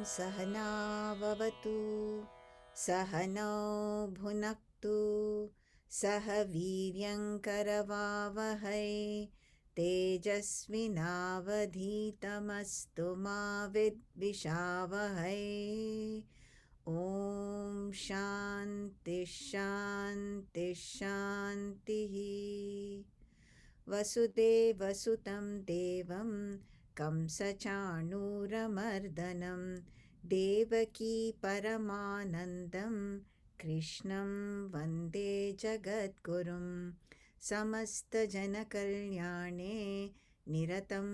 सहनाववतु सहनौ भुनक्तु सह वीर्यङ्करवावहै तेजस्विनावधीतमस्तु मा विद्विषावहै। ॐ शान्ति शान्ति शान्तिः। वसुदेवसुतं देवं कंसचाणूरमर्दनं देवकी परमानन्दं कृष्णं वन्दे जगद्गुरुं। समस्तजनकल्याणे निरतं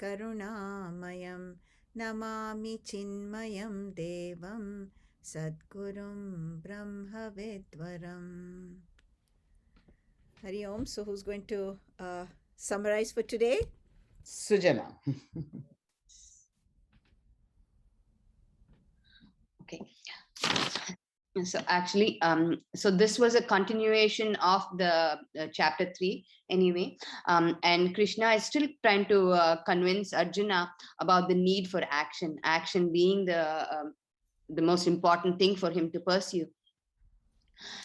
करुणामयं नमामि चिन्मयं देवं सद्गुरुं ब्रह्मविद्वरम्। Hari Om. So who's going to summarize for today? Sujana. Okay. So actually, so this was a continuation of the chapter 3 anyway. And Krishna is still trying to convince Arjuna about the need for action, action being the most important thing for him to pursue,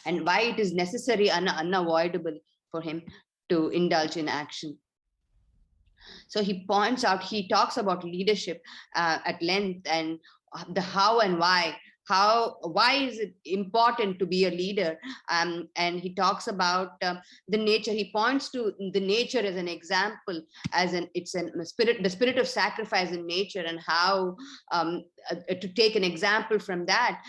and why it is necessary and unavoidable for him to indulge in action. So he points out, he talks about leadership at length, and the how and why. Why is it important to be a leader? And he talks about the nature. He points to the nature as an example, it's the spirit of sacrifice in nature, and how to take an example from that,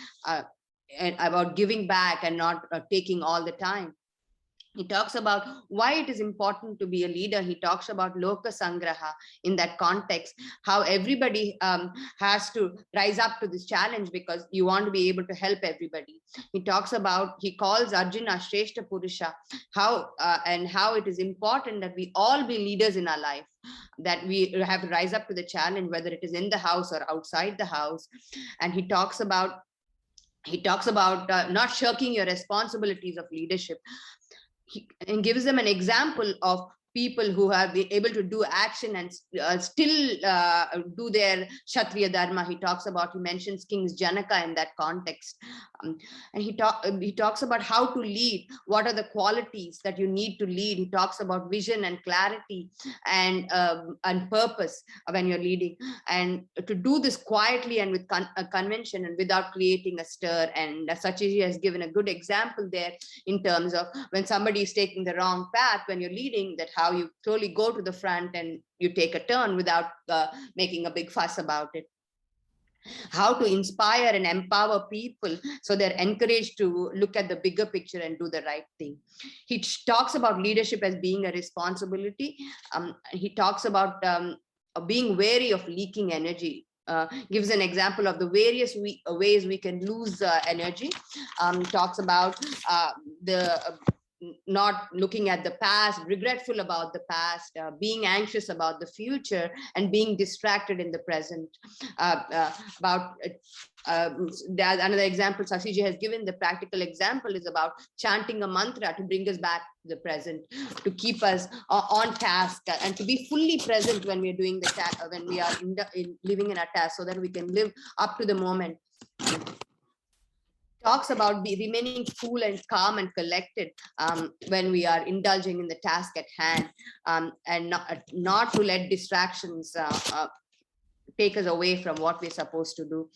and about giving back and not taking all the time. He talks about why it is important to be a leader. He talks about Loka Sangraha in that context, how everybody has to rise up to this challenge because you want to be able to help everybody. He talks about, he calls Arjuna Shreshta Purusha, how it is important that we all be leaders in our life, that we have to rise up to the challenge, whether it is in the house or outside the house. And he talks about not shirking your responsibilities of leadership. And gives them an example of people who have been able to do action and still do their Kshatriya Dharma. He mentions Kings Janaka in that context. And he talks about how to lead, what are the qualities that you need to lead. He talks about vision and clarity and purpose when you're leading, and to do this quietly and with a convention and without creating a stir. And Sachi has given a good example there in terms of when somebody is taking the wrong path when you're leading, that how you slowly go to the front and you take a turn without making a big fuss about it. How to inspire and empower people so they're encouraged to look at the bigger picture and do the right thing. He talks about leadership as being a responsibility. He talks about being wary of leaking energy. Gives an example of the various ways we can lose energy. Talks about not looking at the past, regretful about the past, being anxious about the future, and being distracted in the present. Another example Sashiji has given, the practical example is about chanting a mantra to bring us back to the present, to keep us on task, and to be fully present when we are doing the task, when we are living in a task, so that we can live up to the moment. Talks about remaining cool and calm and collected when we are indulging in the task at hand, and not to let distractions take us away from what we're supposed to do.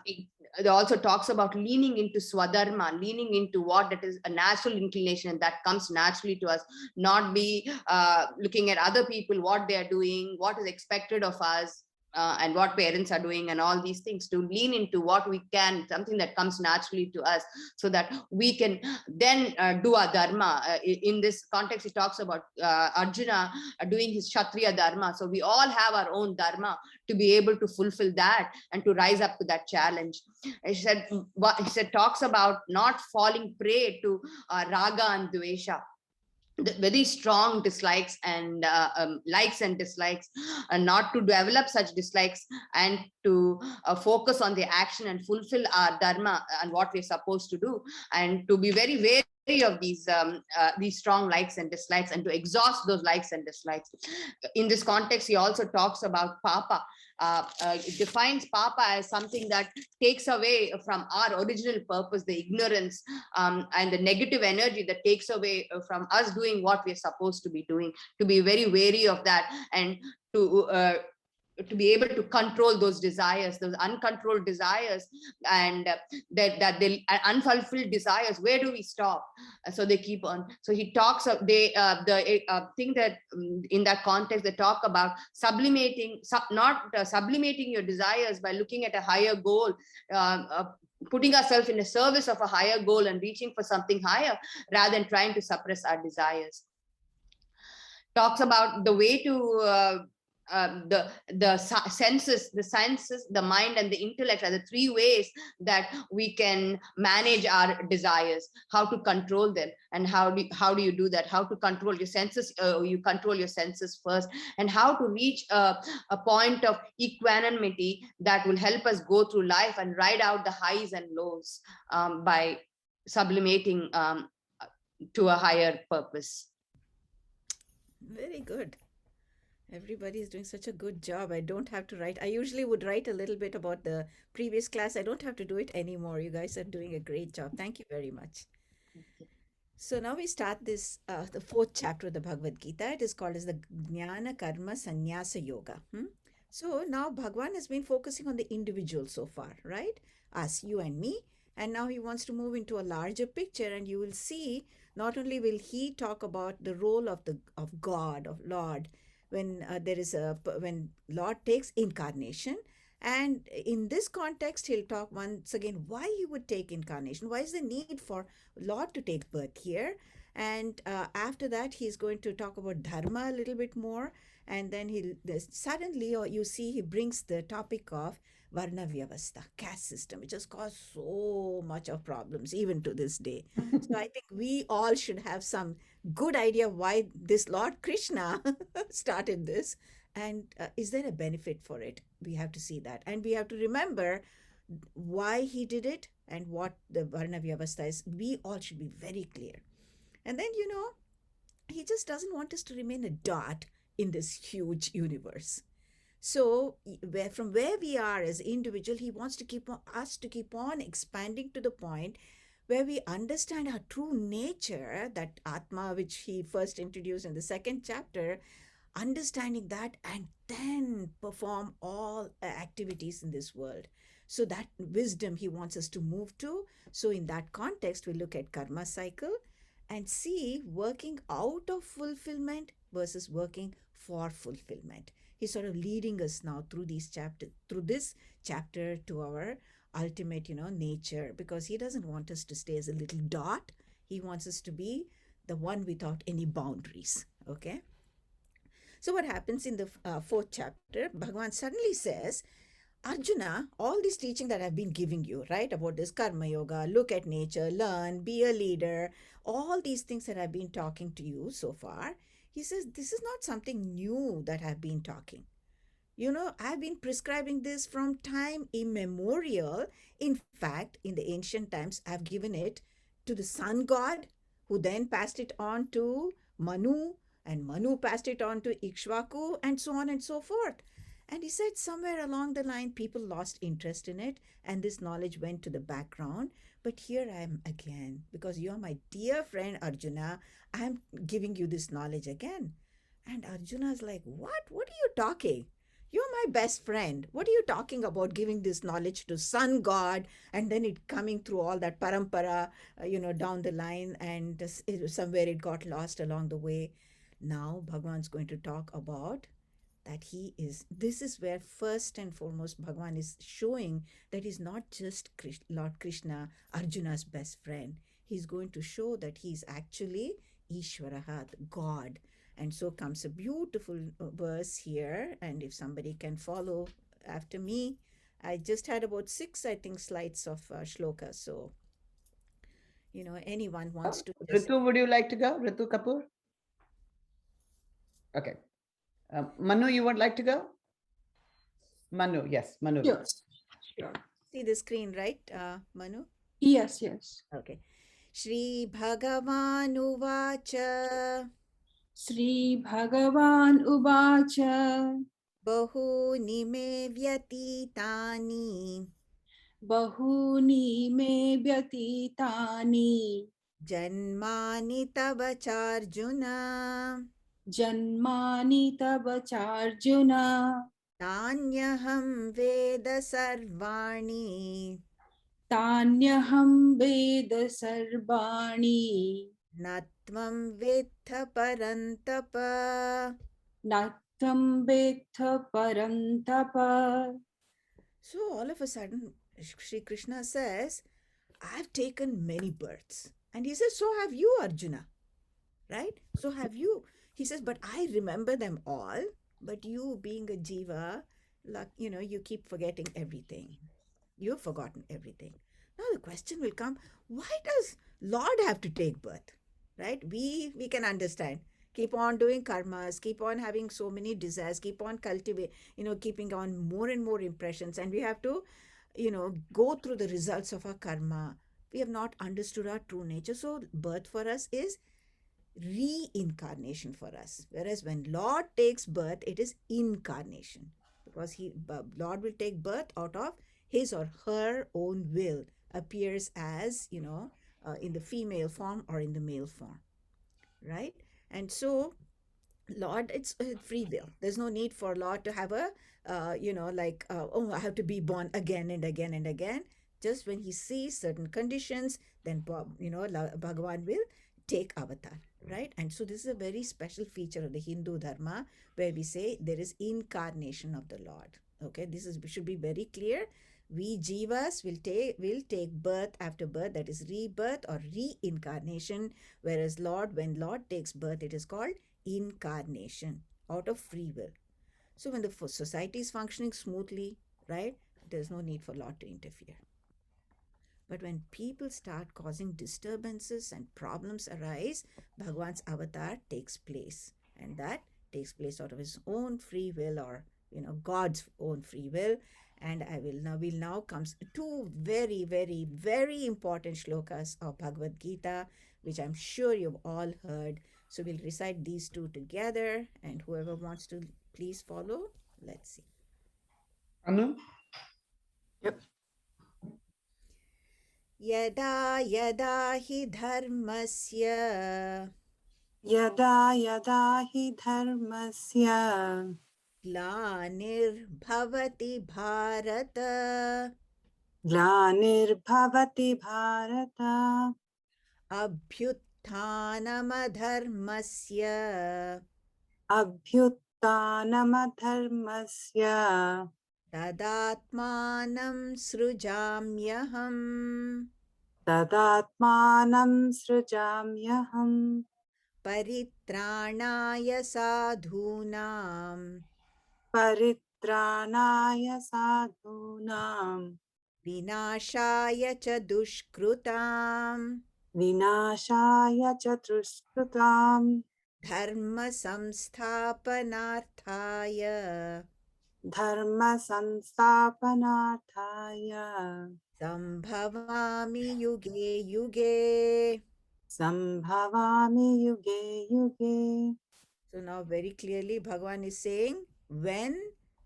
It also talks about leaning into Swadharma, leaning into what that is a natural inclination and that comes naturally to us, not be looking at other people, what they are doing, what is expected of us, and what parents are doing and all these things, to lean into what we can, something that comes naturally to us, so that we can then do our dharma. In this context, he talks about Arjuna doing his Kshatriya dharma. So we all have our own dharma to be able to fulfill that and to rise up to that challenge. He said talks about not falling prey to raga and dvesha, the very strong dislikes and likes and dislikes, and not to develop such dislikes, and to focus on the action and fulfill our dharma and what we're supposed to do, and to be very, very of these strong likes and dislikes, and to exhaust those likes and dislikes. In this context, he also talks about papa. It defines papa as something that takes away from our original purpose, the ignorance and the negative energy that takes away from us doing what we're supposed to be doing, to be very wary of that, and to be able to control those desires, those uncontrolled desires, and that they unfulfilled desires. Where do we stop? So they keep on. So he talks of the thing that in that context they talk about sublimating, not sublimating your desires by looking at a higher goal, putting ourselves in the service of a higher goal and reaching for something higher rather than trying to suppress our desires. Talks about the way to the senses, the mind, and the intellect are the three ways that we can manage our desires. How to control them, and how do you do that? How to control your senses? You control your senses first, and how to reach a point of equanimity that will help us go through life and ride out the highs and lows by sublimating to a higher purpose. Very good. Everybody is doing such a good job. I don't have to write. I usually would write a little bit about the previous class. I don't have to do it anymore. You guys are doing a great job. Thank you very much. So now we start this, the fourth chapter of the Bhagavad Gita. It is called as the Jnana Karma Sannyasa Yoga. So now Bhagwan has been focusing on the individual so far, right? Us, you and me. And now he wants to move into a larger picture, and you will see not only will he talk about the role of God, of Lord, when when Lord takes incarnation, and in this context he'll talk once again why he would take incarnation, why is the need for Lord to take birth here, and after that he's going to talk about dharma a little bit more, and then suddenly, or you see, he brings the topic of Varna Vyavastha, caste system, which has caused so much of problems even to this day. So I think we all should have some good idea why this Lord Krishna started this, and is there a benefit for it? We have to see that, and we have to remember why he did it and what the Varna Vyavastha is. We all should be very clear. And then, he just doesn't want us to remain a dot in this huge universe. So from where we are as individual, he wants to keep on expanding to the point where we understand our true nature, that Atma, which he first introduced in the second chapter, understanding that, and then perform all activities in this world. So that wisdom he wants us to move to. So in that context, we look at karma cycle and see working out of fulfillment versus working for fulfillment. He's sort of leading us now through this chapter to our ultimate, nature, because he doesn't want us to stay as a little dot. He wants us to be the one without any boundaries. Okay. So what happens in the fourth chapter? Bhagavan suddenly says, Arjuna, all this teaching that I've been giving you, right, about this karma yoga, look at nature, learn, be a leader, all these things that I've been talking to you so far, he says, this is not something new that I've been talking. I've been prescribing this from time immemorial. In fact, in the ancient times, I've given it to the sun god, who then passed it on to Manu, and Manu passed it on to Ikshvaku, and so on and so forth. And he said somewhere along the line, people lost interest in it, and this knowledge went to the background. But here I am again, because you're my dear friend Arjuna. I'm giving you this knowledge again. And Arjuna's like, what? What are you talking? You're my best friend. What are you talking about, giving this knowledge to sun god, and then it coming through all that parampara, down the line, and somewhere it got lost along the way. Now Bhagavan's going to talk about that this is where first and foremost Bhagavan is showing that he's not just Lord Krishna, Arjuna's best friend. He's going to show that he's actually Ishvaraha, God. And so comes a beautiful verse here, and if somebody can follow after me, I just had about 6, I think, slides of shloka. So, anyone wants to. Ritu, would you like to go? Ritu Kapur? Okay. Manu, you would like to go? Manu, yes, Manu. Yes, sure. See the screen, right, Manu? Yes. Okay. श्रीभगवानुवाच श्रीभगवान् उवाच बहूनि मे व्यतीतानि बहूनि मे व्यतीतानि जन्मानि तव चार्जुन जन्मानि तव चार्जुन तान्यहं वेद सर्वाणि तान्यहं वेद सर्वाणि न त्वं वेत्थ परन्तप. न त्वं वेत्थ परन्तप. So all of a sudden, Shri Krishna says, I've taken many births. And he says, so have you, Arjuna. Right? So have you. He says, but I remember them all. But you, being a jiva, like, you keep forgetting everything. You've forgotten everything. Now the question will come, why does Lord have to take birth? Right? We can understand. Keep on doing karmas, keep on having so many desires, keep on cultivating, keeping on more and more impressions. And we have to, go through the results of our karma. We have not understood our true nature. So birth for us is reincarnation for us. Whereas when Lord takes birth, it is incarnation. Because Lord will take birth out of his or her own will, appears as, in the female form or in the male form, right? And so Lord, it's free will. There's no need for Lord to have a, oh, I have to be born again and again and again. Just when he sees certain conditions, then, Bhagavan will take avatar, right? And so this is a very special feature of the Hindu Dharma where we say there is incarnation of the Lord. Okay, this should be very clear. We jivas will take birth after birth, that is rebirth or reincarnation, whereas when Lord takes birth, it is called incarnation out of free will. So when the society is functioning smoothly, right, there's no need for Lord to interfere. But when people start causing disturbances and problems arise, Bhagwan's avatar takes place. And that takes place out of his own free will, or God's own free will. And we'll now comes two very, very, very important shlokas of Bhagavad Gita, which I'm sure you've all heard. So we'll recite these two together, and whoever wants to please follow. Let's see. Anu? Yep. यदा यदा हि धर्मस्य यदा यदा हि धर्मस्य ग्लानिर्भवति भारत ग्लानिर्भवति भारत अभ्युत्थानमधर्मस्य अभ्युत्थानमधर्मस्य तदात्मानं सृजाम्यहम् तदात्मानं सृजाम्यहम् परित्राणाय साधूनां परित्राणाय साधूनां विनाशाय च दुष्कृताम् विनाशाय च दुष्कृताम् धर्म संस्थापनार्थाय धर्म संस्थापनार्थाय संभवामि युगे युगे. संभवामि युगे युगे. So now very clearly Bhagavan is saying when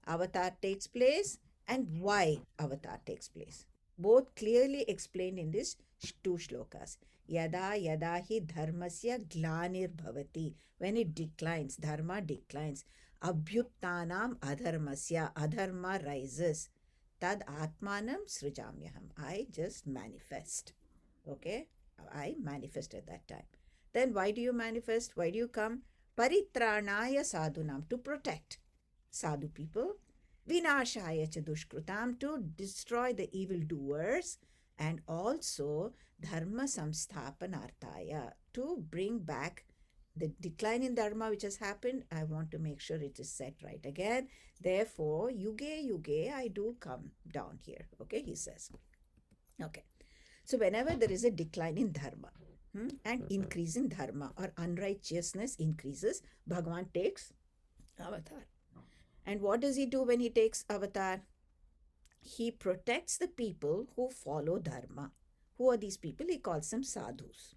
avatar takes place and why avatar takes place. Both clearly explained in these two shlokas. Yada yada hi dharmasya glanir bhavati. When it declines, dharma declines. Abhyuttanam adharmasya. Adharma rises. Tad atmanam srijamyaham. I just manifest. Okay? I manifest at that time. Then why do you manifest? Why do you come? Paritranaya sadhunam, to protect sadhu people. Vinashaya cha dushkrutam, to destroy the evildoers. And also dharma samsthapanarthaya, to bring back the decline in dharma which has happened. I want to make sure it is set right again. Therefore, yuge yuge, I do come down here. Okay, he says. Okay. So whenever there is a decline in dharma and increase in dharma, or unrighteousness increases, Bhagavan takes avatar. And what does he do when he takes avatar? He protects the people who follow dharma, Who are these people? He calls them sadhus.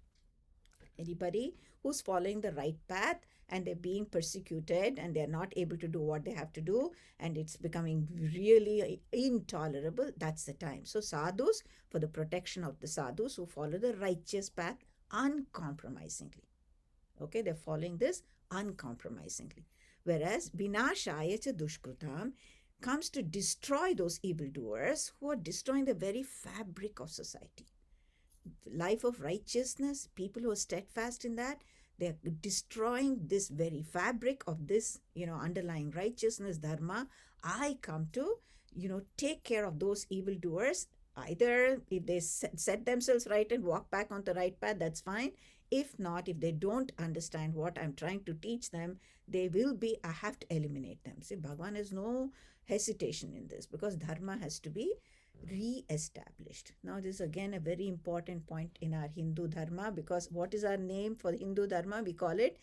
Anybody who's following the right path and they're being persecuted and they're not able to do what they have to do and it's becoming really intolerable, that's the time. So sadhus, for the protection of the sadhus who follow the righteous path uncompromisingly. Okay, they're following this uncompromisingly. Whereas vinashaya cha dushkrutam comes to destroy those evildoers who are destroying the very fabric of society. Life of righteousness, people who are steadfast in that, they're destroying this very fabric of this, underlying righteousness, dharma. I come to, take care of those evildoers. Either if they set themselves right and walk back on the right path, that's fine. If not, if they don't understand what I'm trying to teach them, I have to eliminate them. See, Bhagavan has no hesitation in this because dharma has to be re-established. Now, this is again a very important point in our Hindu dharma because what is our name for Hindu dharma? We call it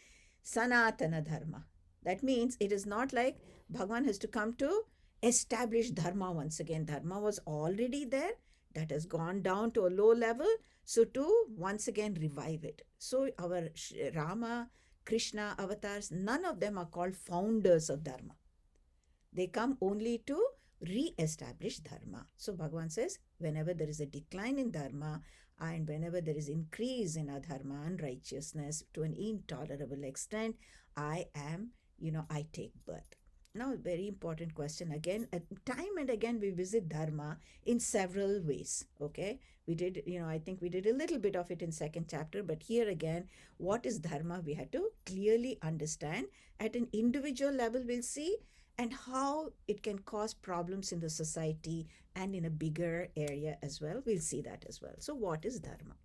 Sanatana dharma. That means it is not like Bhagavan has to come to establish dharma once again. Dharma was already there, that has gone down to a low level. So to once again revive it. So our Rama, Krishna avatars, none of them are called founders of dharma. They come only to re-establish dharma. So Bhagavan says, whenever there is a decline in dharma and whenever there is increase in adharma and righteousness to an intolerable extent, I take birth. Now, a very important question again. Time and again, we visit dharma in several ways. Okay, we did, I think we did a little bit of it in second chapter, but here again, what is dharma? We had to clearly understand at an individual level. We'll see and how it can cause problems in the society and in a bigger area as well. We'll see that as well. So, what is dharma?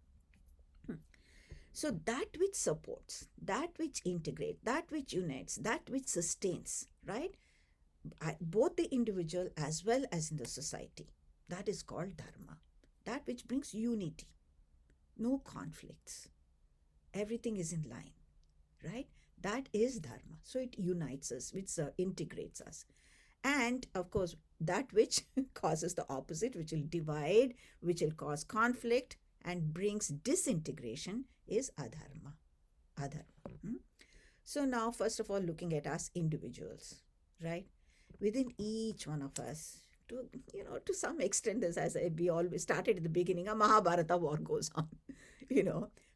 So, that which supports, that which integrates, that which unites, that which sustains, right? Both the individual as well as in the society. That is called dharma. That which brings unity, no conflicts. Everything is in line, right? That is dharma. So it unites us, which integrates us. And of course, that which causes the opposite, which will divide, which will cause conflict and brings disintegration is adharma. Adharma. So now, first of all, looking at us individuals, right? Within each one of us, to some extent, as we always started at the beginning, a Mahabharata war goes on.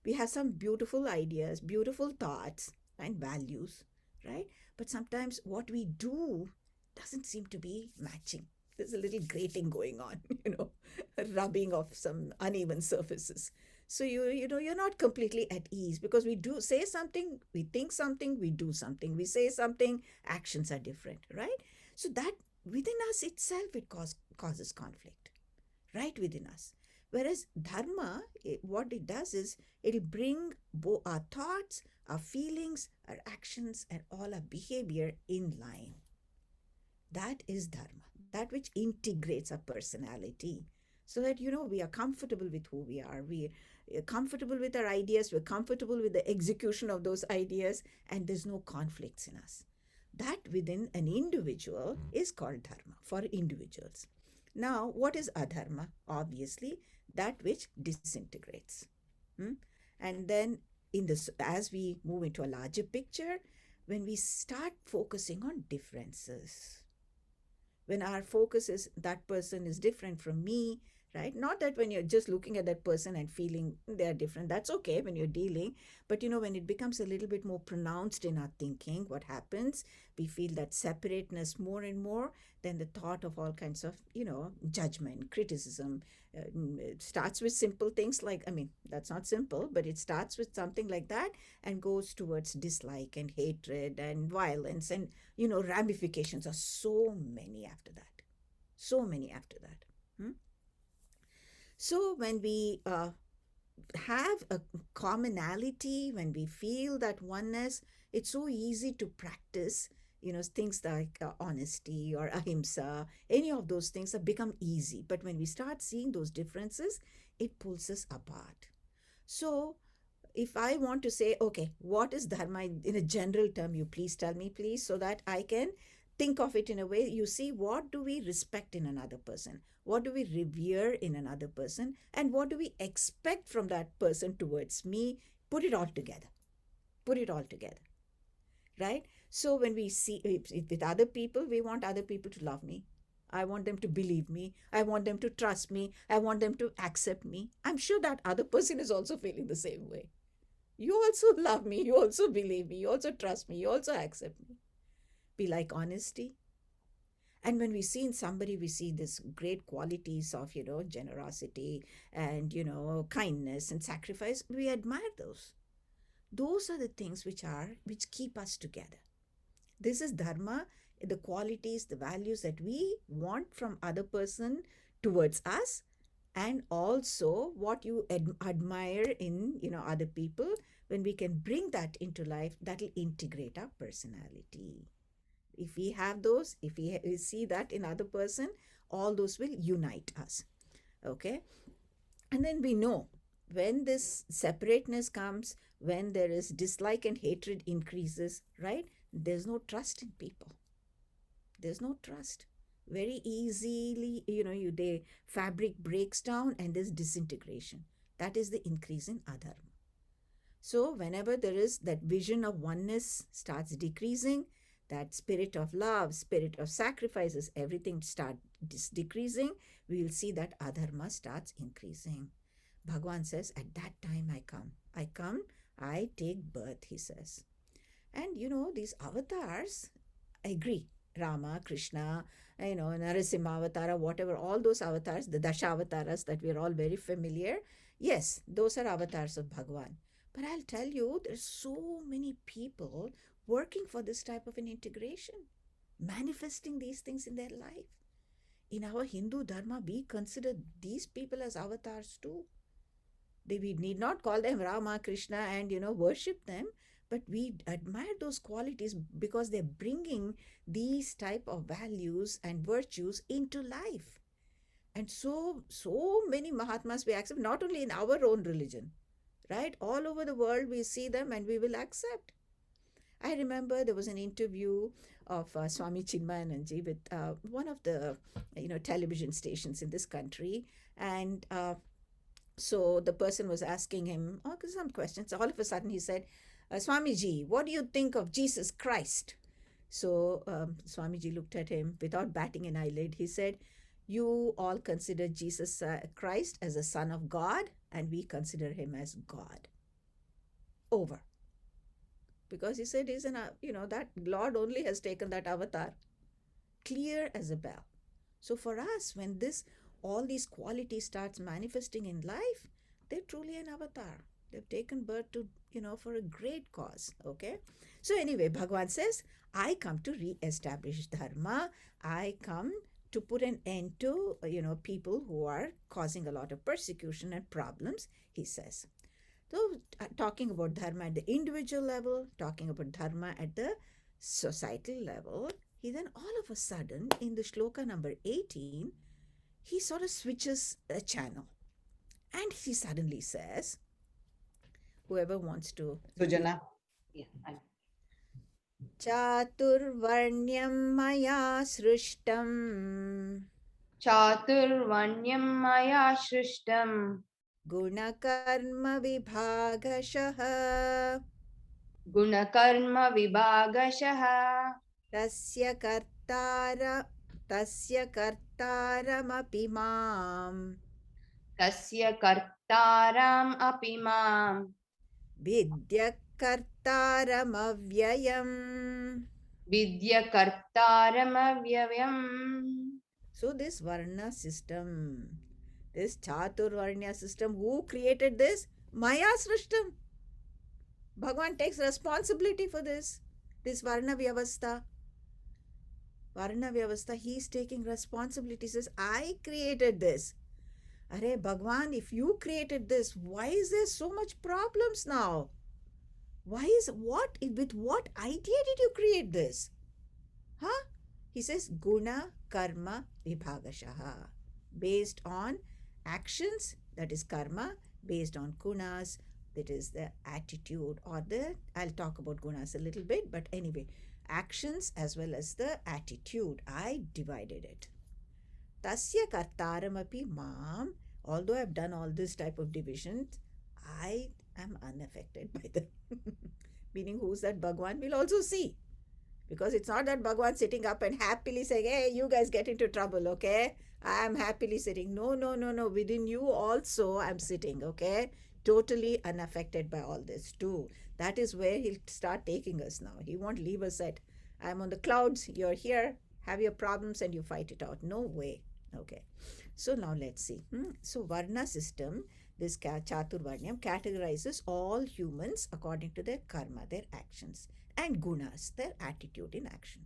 We have some beautiful ideas, beautiful thoughts and values, right? But sometimes what we do doesn't seem to be matching. There's a little grating going on, rubbing of some uneven surfaces. So you're not completely at ease because we do say something, we think something, we do something. We say something, actions are different, right? So that within us itself, it causes conflict, right within us. Whereas dharma, what it does is it'll bring our thoughts, our feelings, our actions, and all our behavior in line. That is dharma, that which integrates our personality so that, we are comfortable with who we are. We are comfortable with our ideas. We're comfortable with the execution of those ideas, and there's no conflicts in us. That within an individual is called dharma for individuals. Now, what is adharma? Obviously, that which disintegrates. And then as we move into a larger picture, when we start focusing on differences, when our focus is that person is different from me, right? Not that when you're just looking at that person and feeling they're different, that's okay when you're dealing. But, when it becomes a little bit more pronounced in our thinking, what happens? We feel that separateness more and more, then the thought of all kinds of, judgment, criticism. It starts with simple things like, that's not simple, but it starts with something like that and goes towards dislike and hatred and violence and, ramifications are so many after that. So many after that. So when we have a commonality, when we feel that oneness, it's so easy to practice, things like honesty or ahimsa, any of those things have become easy. But when we start seeing those differences, it pulls us apart. So if I want to say, okay, what is dharma in a general term, you please tell me, please, so that I can think of it in a way, you see, what do we respect in another person? What do we revere in another person? And what do we expect from that person towards me? Put it all together. Put it all together. Right? So when we see with other people, we want other people to love me. I want them to believe me. I want them to trust me. I want them to accept me. I'm sure that other person is also feeling the same way. You also love me. You also believe me. You also trust me. You also accept me. Be like honesty. And when we see in somebody, we see this great qualities of, generosity and, kindness and sacrifice. We admire those. Those are the things which keep us together. This is dharma, the qualities, the values that we want from other person towards us, and also what you admire in other people. When we can bring that into life, that will integrate our personality. If we have those, if we see that in other person, all those will unite us. Okay. And then we know when this separateness comes, when there is dislike and hatred increases, right? There's no trust in people. There's no trust. Very easily, the fabric breaks down and there's disintegration. That is the increase in adharma. So whenever there is that vision of oneness starts decreasing, that spirit of love, spirit of sacrifices, everything starts decreasing, we will see that adharma starts increasing. Bhagavan says, at that time I come, I take birth, he says. And these avatars, I agree, Rama, Krishna, Narasimha Avatara, whatever, all those avatars, the Dashavataras that we're all very familiar, yes, those are avatars of Bhagavan. But I'll tell you, there's so many people working for this type of an integration, manifesting these things in their life. In our Hindu Dharma, we consider these people as avatars too. We need not call them Rama, Krishna and, worship them, but we admire those qualities because they're bringing these type of values and virtues into life. And so many Mahatmas we accept, not only in our own religion, right? All over the world we see them and we will accept. I remember there was an interview of Swami Chinmayananji with one of the television stations in this country, and so the person was asking him some questions. All of a sudden he said, Swamiji, what do you think of Jesus Christ? So Swamiji looked at him without batting an eyelid. He said, you all consider Jesus Christ as a son of God, and we consider him as God. Over. Because he said he's that Lord only has taken that avatar. Clear as a bell. So for us, when all these qualities starts manifesting in life, they're truly an avatar. They've taken birth to, for a great cause. Okay. So anyway, Bhagavan says, I come to re-establish dharma. I come to put an end to, people who are causing a lot of persecution and problems, he says. So talking about dharma at the individual level, talking about dharma at the societal level, he then all of a sudden in the shloka number 18, he sort of switches a channel. And he suddenly says, whoever wants to. Sujana. Yeah. Chaturvarnyam maya srishtam. Chaturvanyam maya shrishtam. Gunakarma vibhagashaha. Gunakarma vibhagashaha. Tasya kartaramapi mam. Tasya kartaram api mam. Vidya kartaramavyayam. Vidya kartaram avyayam. So this Varna system, this Chaturvarnya system, who created this? Maya Srishtam. Bhagavan takes responsibility for this. This Varna Vyavastha. Varna Vyavastha, he is taking responsibility. He says, I created this. Are Bhagavan, if you created this, why is there so much problems now? With what idea did you create this? Huh? He says, Guna Karma Vibhagashaha. Based on actions, that is karma, based on gunas, that is the attitude or I'll talk about gunas a little bit, but anyway, actions as well as the attitude. I divided it. Tasya kartaramapi mam, although I've done all this type of divisions, I am unaffected by them. Meaning, who's that Bhagwan will also see. Because it's not that Bhagwan sitting up and happily saying, hey, you guys get into trouble, okay? I am happily sitting. No, no, no, no. Within you also, I'm sitting, okay? Totally unaffected by all this, too. That is where he'll start taking us now. He won't leave us at, I'm on the clouds, you're here, have your problems, and you fight it out. No way. Okay. So now let's see. So, Varna system, this Chaturvarnyam categorizes all humans according to their karma, their actions, and gunas, their attitude in action.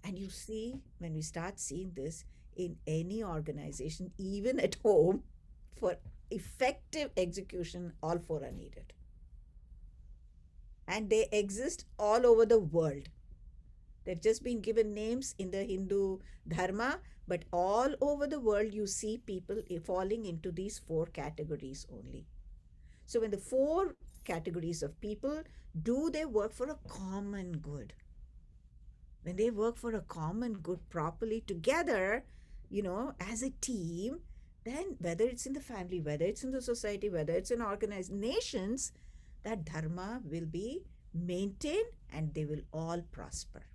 And you see, when we start seeing this in any organization, even at home, for effective execution, all four are needed. And they exist all over the world. They've just been given names in the Hindu dharma, but all over the world you see people falling into these four categories only. So when the four categories of people, do they work for a common good? When they work for a common good properly together, as a team, then whether it's in the family, whether it's in the society, whether it's in organized nations, that dharma will be maintained and they will all prosper.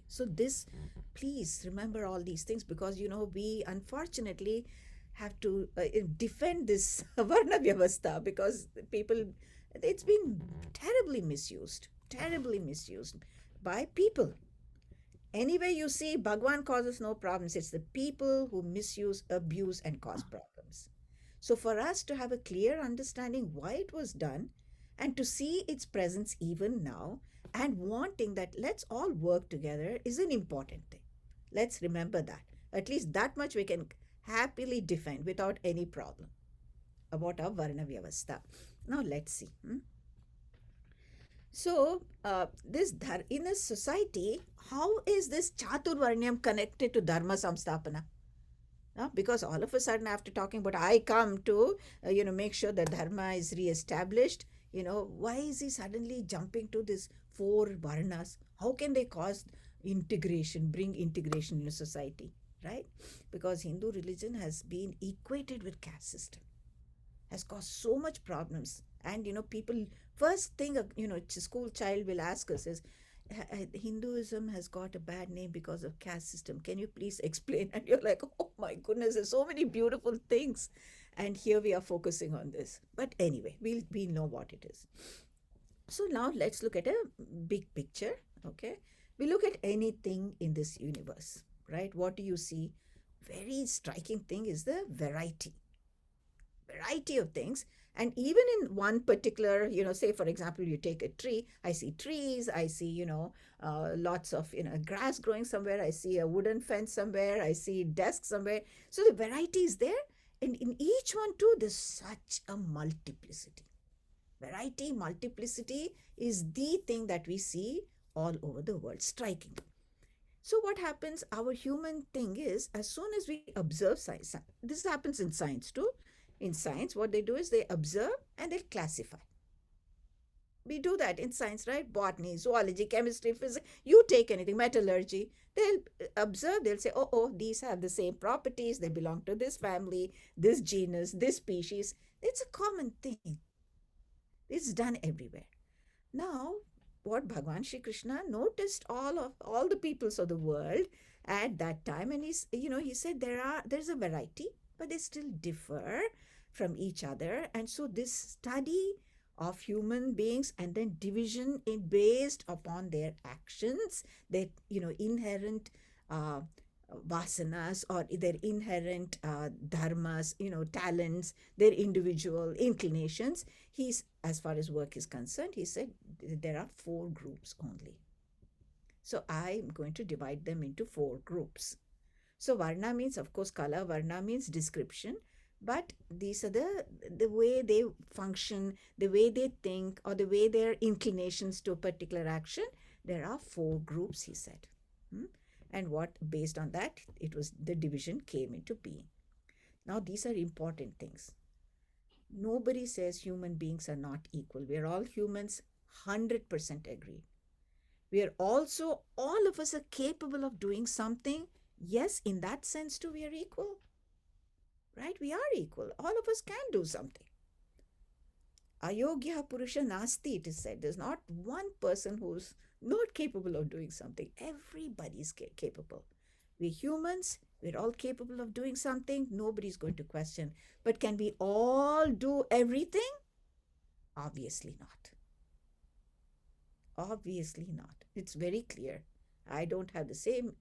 So this, please remember all these things, because we unfortunately have to defend this Varna Vyavastha, because it's been terribly misused by people. Anyway, you see, Bhagwan causes no problems. It's the people who misuse, abuse, and cause problems. So for us to have a clear understanding why it was done, and to see its presence even now, and wanting that let's all work together, is an important thing. Let's remember that. At least that much we can happily defend without any problem about our Varna Vyavastha. Now let's see. So, in a society, how is this Chaturvarnyam connected to Dharma Samstapana? Because all of a sudden, after talking about I come to, make sure that Dharma is re-established, why is he suddenly jumping to this four Varnas? How can they cause integration, bring integration in a society, right? Because Hindu religion has been equated with caste system, has caused so much problems. And, people, first thing, a school child will ask us is, Hinduism has got a bad name because of caste system. Can you please explain? And you're like, oh my goodness, there's so many beautiful things. And here we are focusing on this. But anyway, we know what it is. So now let's look at a big picture, okay? We look at anything in this universe, right? What do you see? Very striking thing is the variety of things. And even in one particular, say for example, you take a tree, I see trees, I see, lots of, grass growing somewhere, I see a wooden fence somewhere, I see desk somewhere. So the variety is there. And in each one too, there's such a multiplicity. Variety, multiplicity is the thing that we see all over the world, striking. So what happens, our human thing is, as soon as we observe science, this happens in science too. In science, what they do is they observe and they classify. We do that in science, right? Botany, zoology, chemistry, physics, you take anything, metallurgy. They'll observe, they'll say, oh, these have the same properties, they belong to this family, this genus, this species. It's a common thing. It's done everywhere. Now, what Bhagwan Shri Krishna noticed all the peoples of the world at that time, and he said there's a variety, but they still differ from each other. And so this study of human beings and then division based upon their actions, their inherent vasanas, or their inherent dharmas, talents, their individual inclinations. As far as work is concerned, he said there are 4 groups only. So I'm going to divide them into 4 groups. So Varna means, of course, color. Varna means description. But these are the way they function, the way they think, or the way their inclinations to a particular action. There are 4 groups, he said. And based on that, the division came into being. Now, these are important things. Nobody says human beings are not equal. We're all humans, 100% agreed. We are also, all of us are capable of doing something. Yes, in that sense too, we are equal, right? We are equal. All of us can do something. Ayogya Purusha Nasti, it is said. There's not one person who's not capable of doing something. Everybody's capable. We're humans. We're all capable of doing something. Nobody's going to question. But can we all do everything? Obviously not. Obviously not. It's very clear. I don't have the same,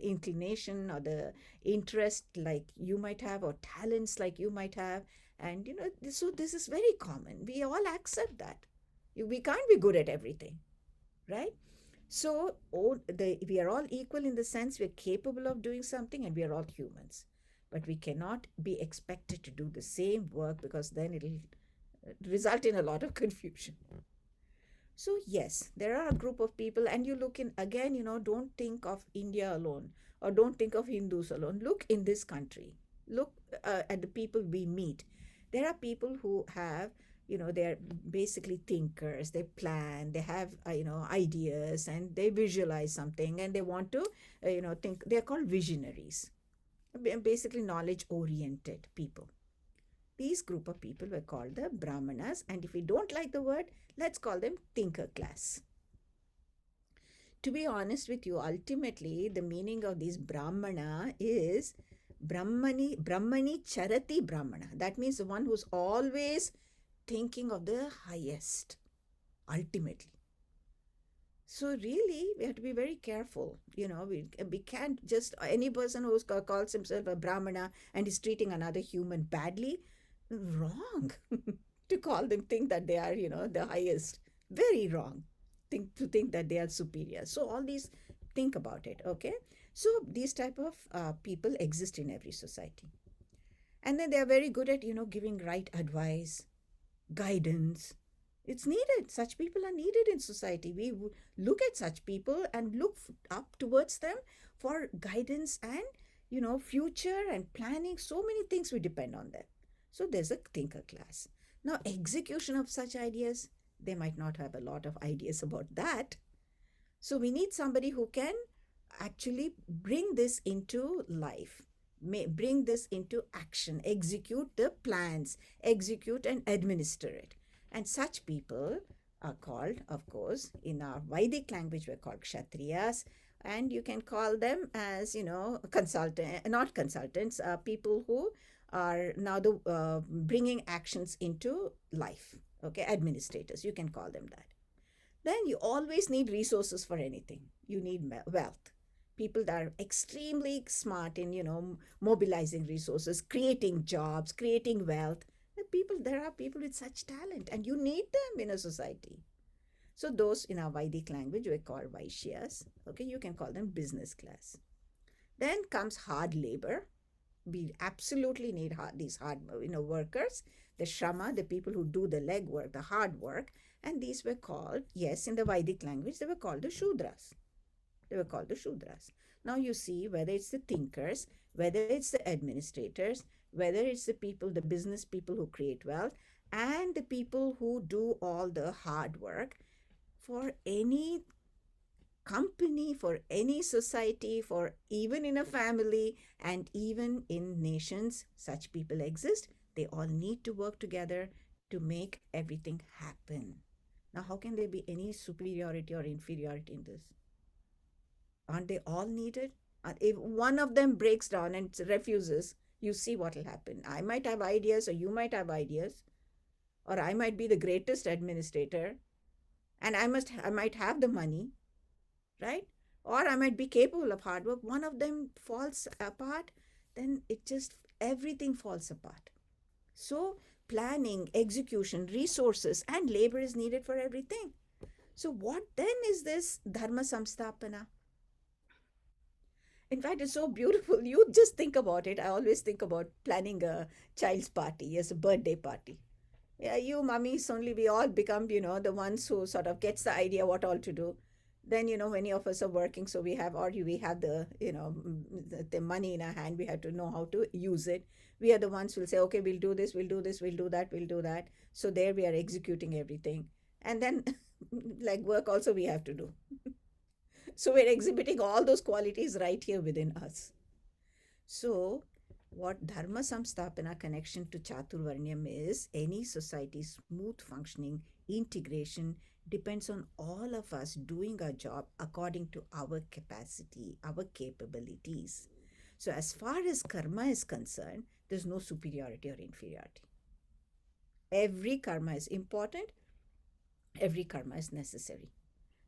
inclination or the interest like you might have, or talents like you might have. And, so this is very common. We all accept that. We can't be good at everything, right? So we are all equal in the sense we're capable of doing something, and we are all humans. But we cannot be expected to do the same work, because then it'll result in a lot of confusion. So, yes, there are a group of people, and you look in again, don't think of India alone, or don't think of Hindus alone. Look in this country, look at the people we meet. There are people who have, they're basically thinkers. They plan, they have, ideas, and they visualize something, and they want to, think. They're called visionaries, basically knowledge oriented people. These group of people were called the Brahmanas, and if we don't like the word, let's call them thinker class. To be honest with you, ultimately, the meaning of this Brahmana is Brahmani Charati Brahmana. That means the one who's always thinking of the highest, ultimately. So really, we have to be very careful. We can't just, any person who calls himself a Brahmana and is treating another human badly, wrong. To call them, think that they are, the highest. Very wrong. To think that they are superior. So all these, think about it, okay? So these type of people exist in every society. And then they are very good at, giving right advice, guidance. It's needed. Such people are needed in society. We look at such people and look up towards them for guidance and, future and planning. So many things we depend on them. So there's a thinker class. Now, execution of such ideas, they might not have a lot of ideas about that. So we need somebody who can actually bring this into life, bring this into action, execute the plans, execute and administer it. And such people are called, of course, in our Vedic language, we're called Kshatriyas. And you can call them as, not consultants, people who are now bringing actions into life. Okay, administrators, you can call them that. Then you always need resources for anything. You need wealth. People that are extremely smart in, mobilizing resources, creating jobs, creating wealth. There are people with such talent, and you need them in a society. So those in our Vedic language we call Vaishyas. Okay, you can call them business class. Then comes hard labor. We absolutely need these hard, workers, the Shrama, the people who do the leg work, the hard work. And these were called, yes, in the Vedic language, they were called the Shudras. Now you see, whether it's the thinkers, whether it's the administrators, whether it's the people, the business people who create wealth, and the people who do all the hard work, for any company, for any society, for even in a family, and even in nations, such people exist. They all need to work together to make everything happen. Now, how can there be any superiority or inferiority in this? Aren't they all needed? If one of them breaks down and refuses, you see what will happen. I might have ideas, or you might have ideas, or I might be the greatest administrator, and I might have the money, right? Or I might be capable of hard work. One of them falls apart, then everything falls apart. So planning, execution, resources, and labor is needed for everything. So what then is this dharma samstapana? In fact, it's so beautiful. You just think about it. I always think about planning a child's party as a birthday party. Yeah, you mummies only, we all become, the ones who sort of gets the idea what all to do. Then, many of us are working, so we have the, the money in our hand. We have to know how to use it. We are the ones who will say, okay, we'll do this, we'll do this, we'll do that, we'll do that. So there we are executing everything. And then like work also we have to do. So we're exhibiting all those qualities right here within us. So, what Dharma Samstapana connection to Chaturvarnyam is, any society's smooth functioning, integration depends on all of us doing our job according to our capacity, our capabilities. So, as far as karma is concerned, there's no superiority or inferiority. Every karma is important, every karma is necessary.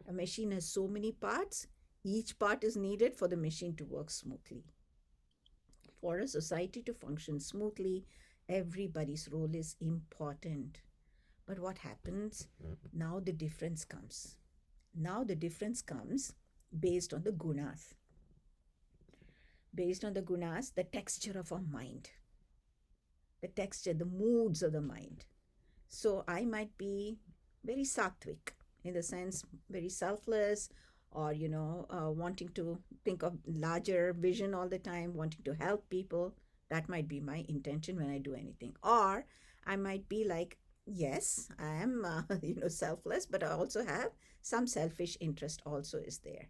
A machine has so many parts, each part is needed for the machine to work smoothly. For a society to function smoothly, everybody's role is important. But what happens? Now the difference comes. Now the difference comes based on the gunas. Based on the gunas, the texture of our mind, the texture, the moods of the mind. So I might be very sattvic, in the sense very selfless, or wanting to think of larger vision all the time, wanting to help people. That might be my intention when I do anything. Or I might be like, yes, I am selfless, but I also have some selfish interest also is there,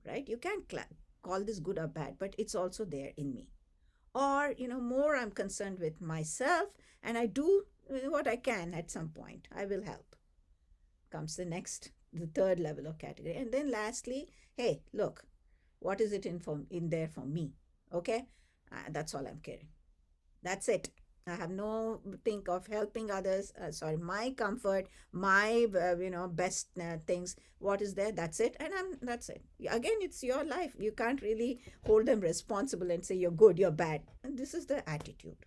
right? You can't call this good or bad, but it's also there in me. Or more I'm concerned with myself, and I do what I can. At some point I will help. Comes the third level of category. And then lastly, hey, look, what is it in there for me? Okay, that's all I'm caring. That's it. I have no think of helping others. My comfort, my best things. What is there? That's it, and that's it. Again, it's your life. You can't really hold them responsible and say you're good, you're bad. And this is the attitude.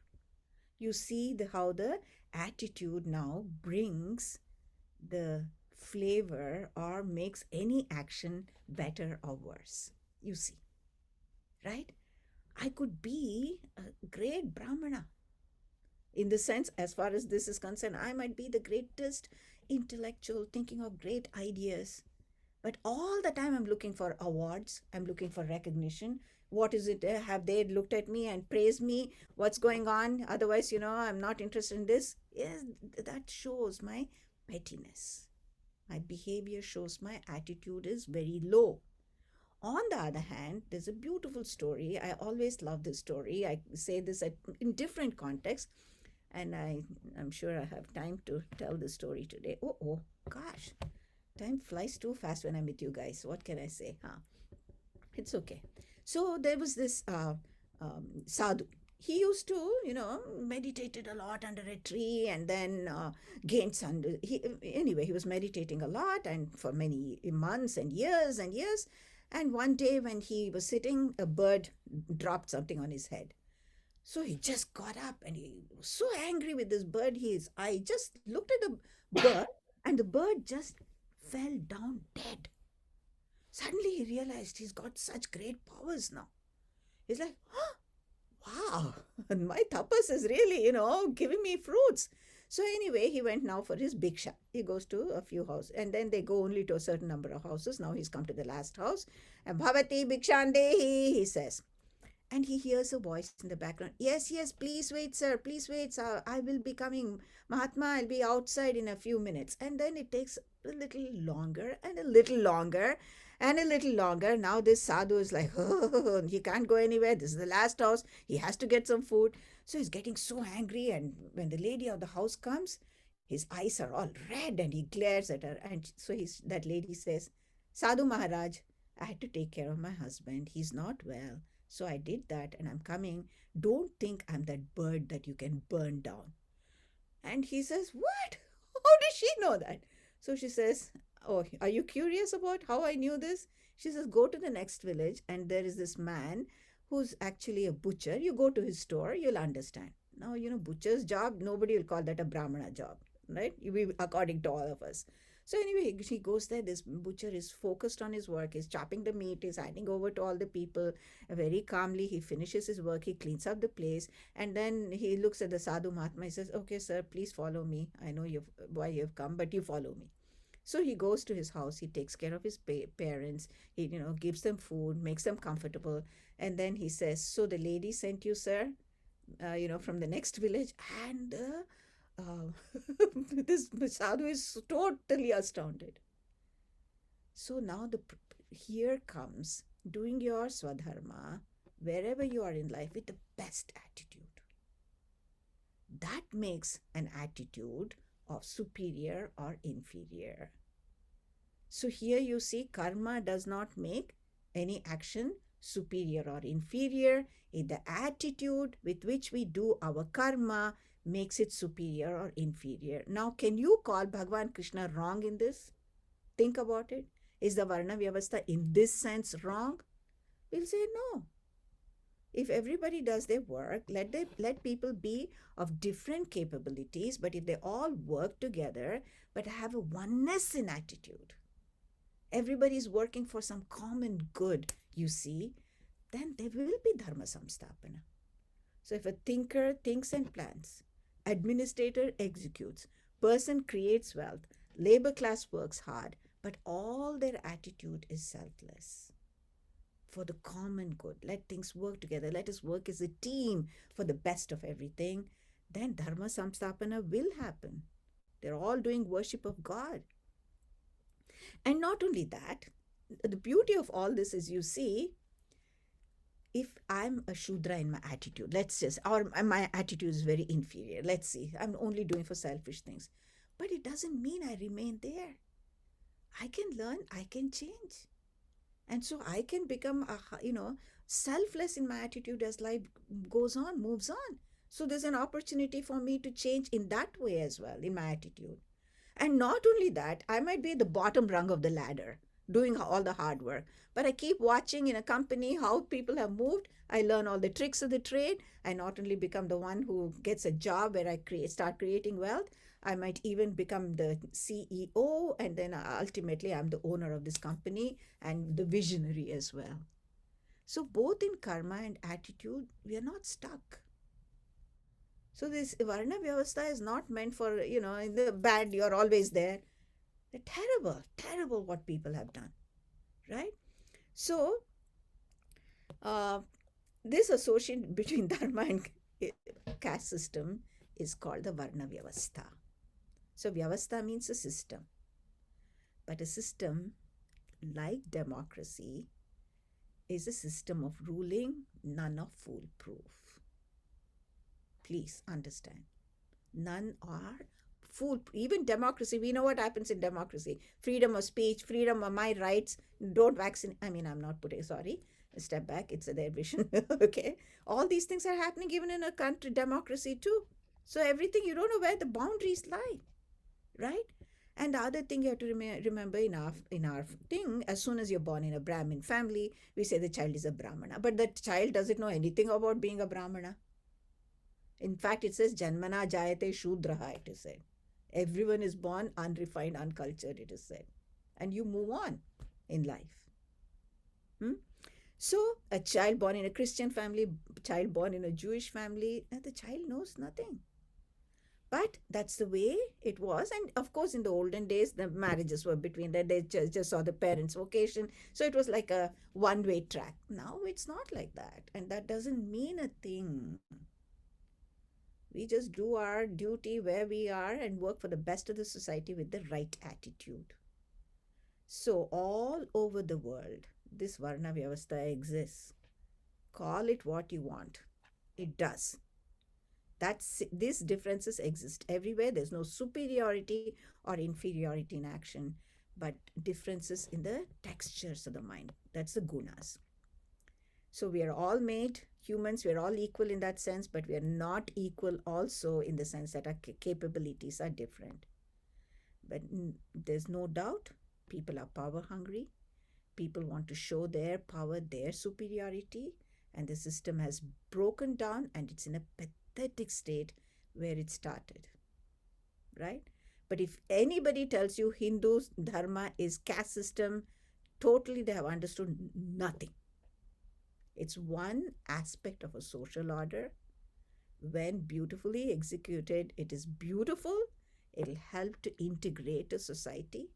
You see how the attitude now brings the flavor or makes any action better or worse. You see, right? I could be a great Brahmana. In the sense, as far as this is concerned, I might be the greatest intellectual, thinking of great ideas. But all the time I'm looking for awards, I'm looking for recognition. What is it? Have they looked at me and praised me? What's going on? Otherwise, I'm not interested in this. Yes, that shows my pettiness. My behavior shows my attitude is very low. On the other hand, there's a beautiful story. I always love this story. I say this in different contexts, and I'm sure I have time to tell the story today. Oh, gosh. Time flies too fast when I'm with you guys. What can I say? It's okay. So there was this sadhu. He used to, meditated a lot under a tree, and then gained some. He was meditating a lot, and for many months and years and years. And one day when he was sitting, a bird dropped something on his head. So he just got up, and he was so angry with this bird. I just looked at the bird, and the bird just fell down dead. Suddenly he realized he's got such great powers now. He's like, wow, my tapas is really, giving me fruits. So anyway, he went now for his bhiksha. He goes to a few houses, and then they go only to a certain number of houses. Now he's come to the last house. And Bhavati Bhikshandehi, he says. And he hears a voice in the background. Yes, please wait, sir. Please wait, sir. I will be coming. Mahatma, I'll be outside in a few minutes. And then it takes a little longer and a little longer and a little longer. Now this sadhu is like, oh, he can't go anywhere. This is the last house. He has to get some food. So he's getting so angry. And when the lady of the house comes, his eyes are all red and he glares at her. And so that lady says, Sadhu Maharaj, I had to take care of my husband. He's not well. So I did that and I'm coming. Don't think I'm that bird that you can burn down. And he says, what? How did she know that? So she says, oh, are you curious about how I knew this? She says, go to the next village and there is this man who's actually a butcher. You go to his store, you'll understand. Now, butcher's job, nobody will call that a Brahmana job, right? According to all of us. So anyway, she goes there. This butcher is focused on his work. He's chopping the meat. He's handing over to all the people. Very calmly, he finishes his work. He cleans up the place. And then he looks at the Sadhu Mahatma. He says, okay, sir, please follow me. I know why you've come, but you follow me. So he goes to his house. He takes care of his parents. He, gives them food, makes them comfortable. And then he says, so the lady sent you, sir, from the next village. And this sadhu is totally astounded. So now here comes doing your swadharma wherever you are in life with the best attitude. That makes an attitude of superior or inferior. So here you see karma does not make any action superior or inferior. The attitude with which we do our karma makes it superior or inferior. Now, can you call Bhagavan Krishna wrong in this? Think about it. Is the Varna Vyavastha in this sense wrong? We'll say no. If everybody does their work, let people be of different capabilities, but if they all work together, but have a oneness in attitude, everybody is working for some common good, you see, then there will be dharma samstapana. So if a thinker thinks and plans, administrator executes, person creates wealth, labor class works hard, but all their attitude is selfless for the common good. Let things work together. Let us work as a team for the best of everything. Then dharma samstapana will happen. They're all doing worship of God. And not only that, the beauty of all this is, you see, if I'm a Shudra in my attitude, or my attitude is very inferior, let's see, I'm only doing for selfish things. But it doesn't mean I remain there. I can learn, I can change. And so I can become, selfless in my attitude as life goes on, moves on. So there's an opportunity for me to change in that way as well, in my attitude. And not only that, I might be at the bottom rung of the ladder, doing all the hard work. But I keep watching in a company how people have moved. I learn all the tricks of the trade. I not only become the one who gets a job where I start creating wealth, I might even become the CEO, and then ultimately I'm the owner of this company and the visionary as well. So both in karma and attitude, we are not stuck. So this Varna Vyavastha is not meant for, in the bad, you're always there. They're terrible, terrible what people have done, right? So this association between dharma and caste system is called the Varna Vyavastha. So Vyavastha means a system. But a system like democracy is a system of ruling, none of foolproof. Please understand. None are foolproof. Even democracy, we know what happens in democracy. Freedom of speech, freedom of my rights, don't vaccinate. I'm not putting, sorry, step back, it's their vision. Okay. All these things are happening even in a country, democracy too. So everything, you don't know where the boundaries lie, right? And the other thing you have to remember in our thing, as soon as you're born in a Brahmin family, we say the child is a Brahmana. But the child doesn't know anything about being a Brahmana. In fact, it says Janmana Jayate Shudraha, it is said. Everyone is born unrefined, uncultured, it is said. And you move on in life. So a child born in a Christian family, child born in a Jewish family, the child knows nothing. But that's the way it was. And of course, in the olden days, the marriages were between them. They just saw the parents' vocation. So it was like a one-way track. Now it's not like that. And that doesn't mean a thing. We just do our duty where we are and work for the best of the society with the right attitude. So all over the world, this Varna Vyavastha exists. Call it what you want. It does. These differences exist everywhere. There's no superiority or inferiority in action, but differences in the textures of the mind. That's the gunas. So we are all made humans. We are all equal in that sense, but we are not equal also in the sense that our capabilities are different. But there's no doubt people are power hungry. People want to show their power, their superiority, and the system has broken down and it's in a pathetic state where it started, right? But if anybody tells you Hindu dharma is caste system, totally they have understood nothing. It's one aspect of a social order. When beautifully executed, it is beautiful. It'll help to integrate a society.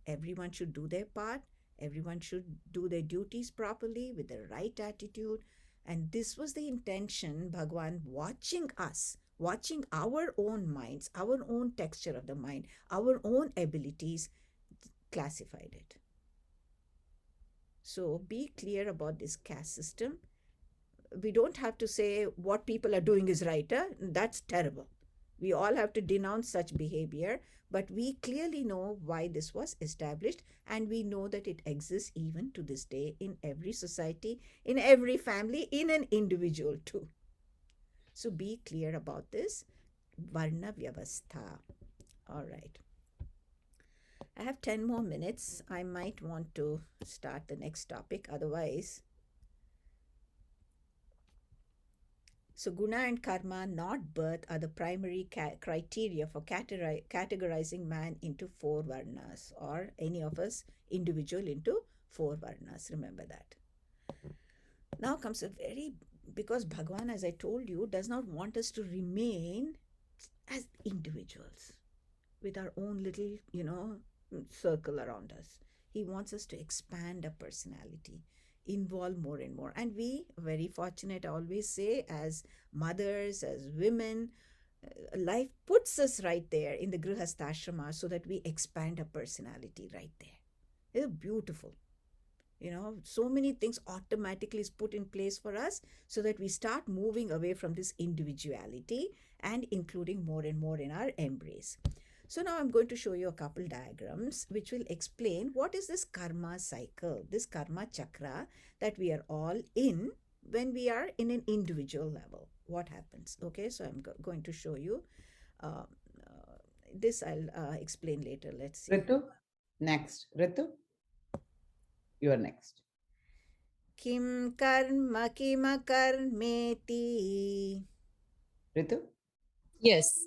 Everyone should do their part. Everyone should do their duties properly with the right attitude. And this was the intention, Bhagwan, watching us, watching our own minds, our own texture of the mind, our own abilities, classified it. So be clear about this caste system. We don't have to say what people are doing is right. That's terrible. We all have to denounce such behavior, but we clearly know why this was established, and we know that it exists even to this day in every society, in every family, in an individual too. So be clear about this. Varna Vyavastha. All right. I have 10 more minutes. I might want to start the next topic. Otherwise, so guna and karma, not birth, are the primary criteria for categorizing man into 4 varnas, or any of us individual into 4 varnas. Remember that. Now comes because Bhagwan, as I told you, does not want us to remain as individuals with our own little, circle around us. He wants us to expand our personality, involve more and more. And we, very fortunate, I always say, as mothers, as women, life puts us right there in the Grihastha so that we expand our personality right there. It's beautiful. So many things automatically is put in place for us so that we start moving away from this individuality and including more and more in our embrace. So now I'm going to show you a couple diagrams which will explain what is this karma cycle, this karma chakra that we are all in when we are in an individual level. What happens? Okay, so I'm going to show you. This I'll explain later. Let's see. Ritu, next. Ritu, you are next. Kim karma kimakarmeti. Ritu? Yes.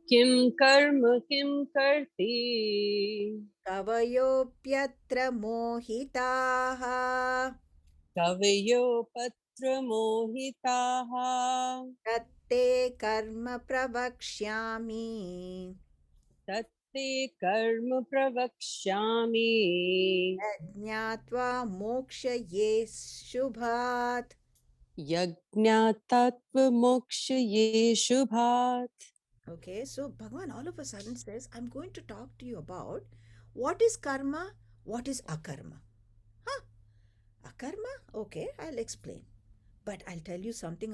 Kim karma kim karti. Kavayopyatra mohitaha. Kavayo patra mohitaha. Tatte karma pravakshyami. Tatte karma pravakshyami. Jnatva mokshaye shubhat. Yajnatatva mokshaye shubhat. Okay, so Bhagwan all of a sudden says, I'm going to talk to you about what is karma, what is akarma. Huh? Akarma? Okay, I'll explain. But I'll tell you something,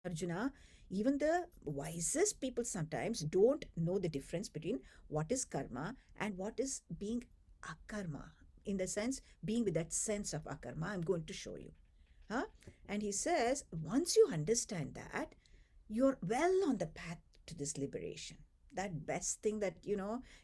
Arjuna. Even the wisest people sometimes don't know the difference between what is karma and what is being akarma. In the sense, being with that sense of akarma, I'm going to show you. Huh? And he says, once you understand that, you're well on the path to this liberation. That best thing that,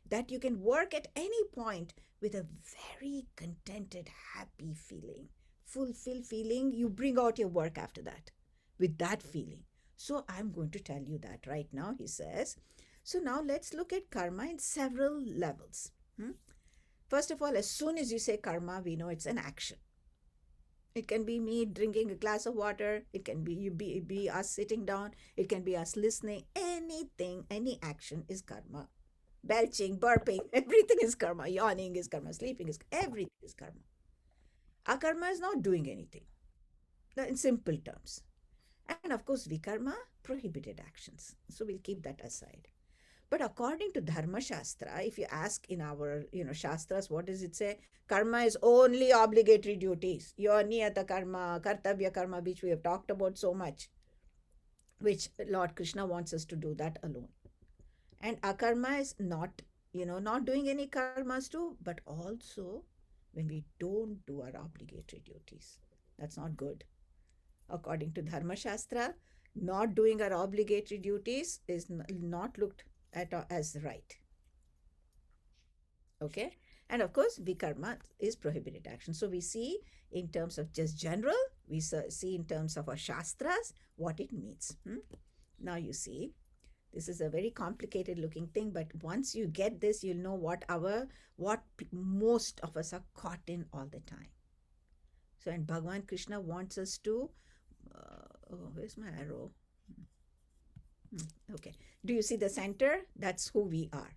that you can work at any point with a very contented, happy feeling, fulfilled feeling. You bring out your work after that with that feeling. So I'm going to tell you that right now, he says. So now let's look at karma in several levels. First of all, as soon as you say karma, we know it's an action. It can be me drinking a glass of water. It can be us sitting down. It can be us listening. Anything, any action is karma. Belching, burping, everything is karma. Yawning is karma. Sleeping is everything is karma. Akarma is not doing anything. In simple terms. And of course, vikarma, prohibited actions. So we'll keep that aside. But according to Dharma Shastra, if you ask in our, Shastras, what does it say? Karma is only obligatory duties. Your niyata karma, kartavya karma, which we have talked about so much, which Lord Krishna wants us to do that alone. And akarma is not, not doing any karmas too, but also when we don't do our obligatory duties. That's not good. According to Dharma Shastra, not doing our obligatory duties is not looked at as right. Okay, and of course vikarma is prohibited action. So we see in terms of just general, we see in terms of our shastras what it means. Now you see, this is a very complicated looking thing, but once you get this, you'll know what most of us are caught in all the time. So, and Bhagavan Krishna wants us to where's my arrow? Okay. Do you see the center? That's who we are.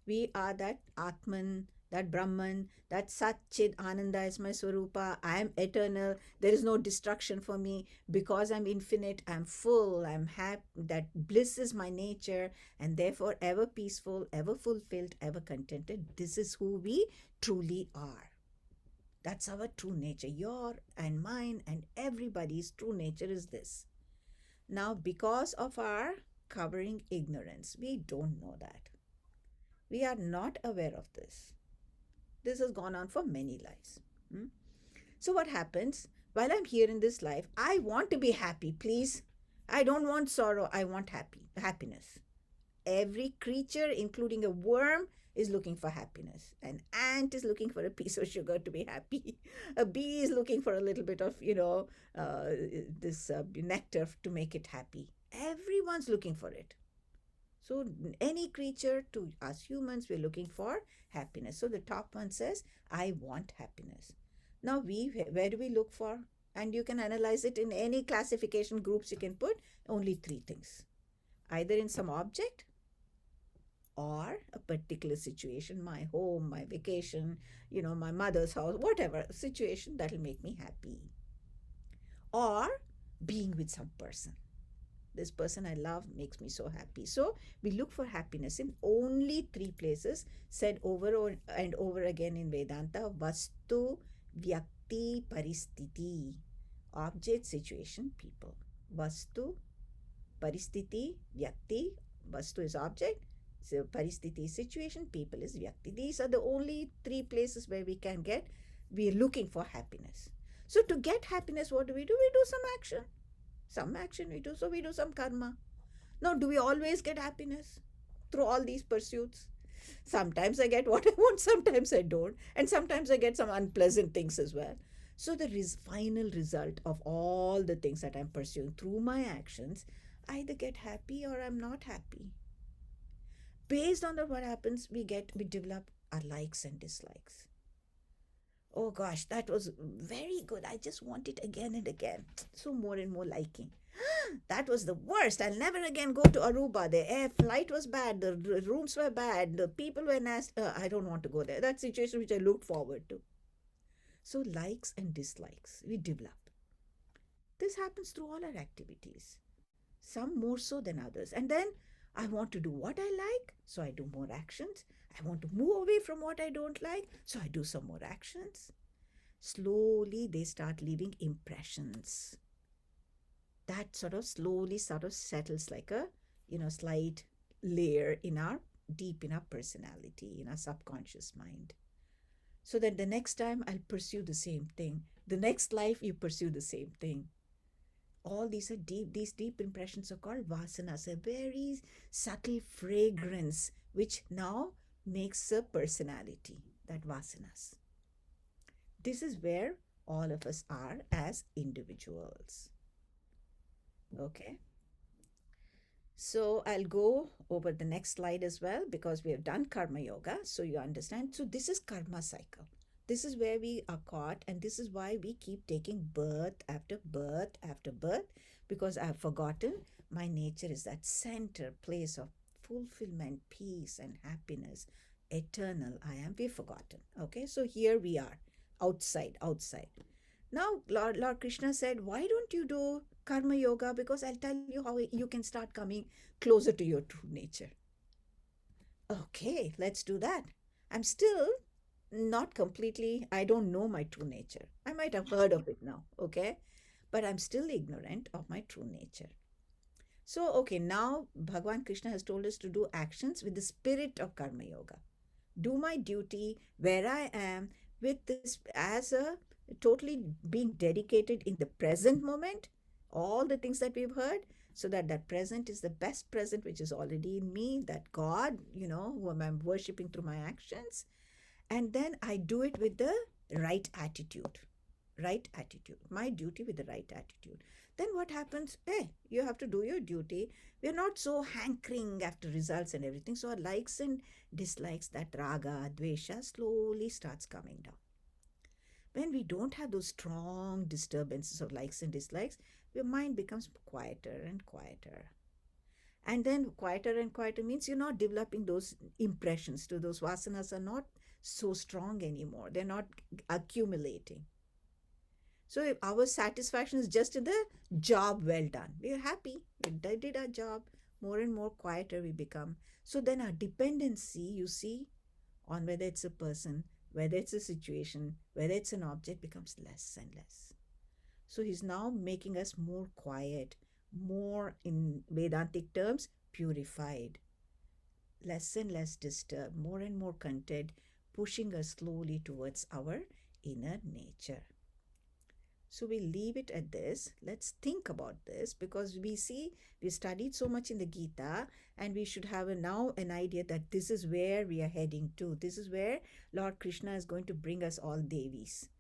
We are that Atman, that Brahman, that Satchid Ananda is my Swarupa. I am eternal. There is no destruction for me. Because I'm infinite, I'm full, I'm happy. That bliss is my nature, and therefore ever peaceful, ever fulfilled, ever contented. This is who we truly are. That's our true nature. Your and mine and everybody's true nature is this. Now, because of our covering ignorance, we don't know that. We are not aware of this. This has gone on for many lives. Hmm? So, what happens? While I'm here in this life, I want to be happy, please. I don't want sorrow. I want happiness. Every creature, including a worm, is looking for happiness. An ant is looking for a piece of sugar to be happy. A bee is looking for a little bit of, this nectar to make it happy. Everyone's looking for it. So, any creature, to us humans, we're looking for happiness. So, the top one says, I want happiness. Now, where do we look for? And you can analyze it in any classification groups you can put, only three things. Either in some object, or a particular situation, my home, my vacation, my mother's house, whatever situation that'll make me happy. Or being with some person. This person I love makes me so happy. So we look for happiness in only three places, said over and over again in Vedanta: Vastu, Vyakti, Paristiti. Object, situation, people. Vastu, Paristiti, Vyakti. Vastu is object. So Paristiti is situation, people is Vyakti. These are the only three places where we are looking for happiness. So to get happiness, what do? We do some action. Some action we do. So we do some karma. Now, do we always get happiness through all these pursuits? Sometimes I get what I want, sometimes I don't. And sometimes I get some unpleasant things as well. So the final result of all the things that I'm pursuing through my actions, I either get happy or I'm not happy. Based on that, what happens, we develop our likes and dislikes. Oh gosh, that was very good. I just want it again and again. So more and more liking. That was the worst. I'll never again go to Aruba. The air flight was bad. The rooms were bad. The people were nasty. I don't want to go there. That situation which I looked forward to. So likes and dislikes we develop. This happens through all our activities. Some more so than others. And then I want to do what I like, so I do more actions. I want to move away from what I don't like, so I do some more actions. Slowly, they start leaving impressions. That slowly settles like a, slight layer deep in our personality, in our subconscious mind. So that the next time I'll pursue the same thing. The next life, you pursue the same thing. All these deep impressions are called vasanas, a very subtle fragrance which now makes a personality, that vasanas. This is where all of us are as individuals. Okay. So I'll go over the next slide as well, because we have done karma yoga, so you understand. So this is karma cycle. This is where we are caught, and this is why we keep taking birth after birth after birth, because I have forgotten my nature is that center place of fulfillment, peace, and happiness, eternal. We've forgotten. Okay, so here we are, outside. Now, Lord Krishna said, why don't you do karma yoga? Because I'll tell you how you can start coming closer to your true nature. Okay, let's do that. I'm still not completely, I don't know my true nature. I might have heard of it now, okay? But I'm still ignorant of my true nature. So, okay, now Bhagavan Krishna has told us to do actions with the spirit of karma yoga. Do my duty where I am with this as a totally being dedicated in the present moment, all the things that we've heard, so that present is the best present which is already in me, that God, whom I'm worshipping through my actions. And then I do it with the right attitude. My duty with the right attitude. Then what happens? You have to do your duty. We're not so hankering after results and everything. So our likes and dislikes, that raga, dvesha, slowly starts coming down. When we don't have those strong disturbances of likes and dislikes, your mind becomes quieter and quieter. And then quieter and quieter means you're not developing those impressions to those vasanas are not so strong anymore. They're not accumulating. So if our satisfaction is just in the job well done. We are happy. We did our job. More and more quieter we become. So then our dependency, you see, on whether it's a person, whether it's a situation, whether it's an object, becomes less and less. So he's now making us more quiet, more, in Vedantic terms, purified, less and less disturbed, more and more content, pushing us slowly towards our inner nature. So we leave it at this. Let's think about this, because we see we studied so much in the Gita, and we should have now an idea that this is where we are heading to. This is where Lord Krishna is going to bring us all Devis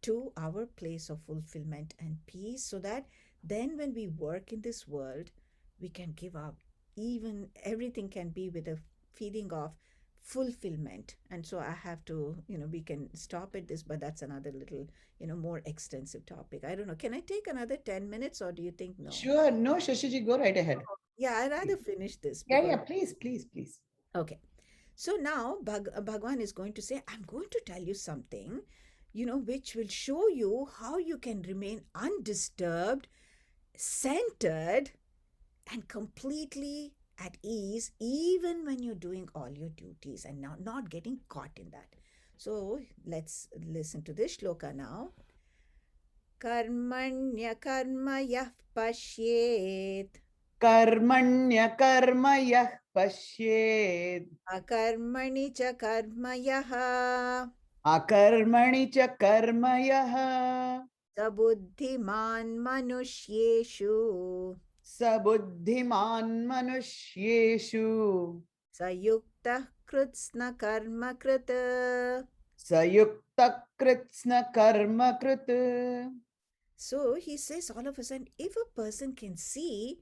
to our place of fulfillment and peace, so that then when we work in this world, we can give up. Even everything can be with a feeling of fulfillment. And so I have to, we can stop at this, but that's another little, more extensive topic. I don't know. Can I take another 10 minutes, or do you think no? Sure. No, Shashiji, go right ahead. Yeah, I'd rather finish this. Yeah, please, please, please. Okay. So now Bhagwan is going to say, I'm going to tell you something, which will show you how you can remain undisturbed, centered, and completely at ease, even when you're doing all your duties and not getting caught in that. So let's listen to this shloka now. Karmanya karma yah pashyet. Karmanya karma yah pashyet. Akarmani cha karma yah. Akarmani cha karma yah. Sabuddhiman manushyeshu. Sabuddhiman manusyeshu. Sayukta kritsna karma krita. Sayukta kritsna karma krita. So he says all of a sudden, if a person can see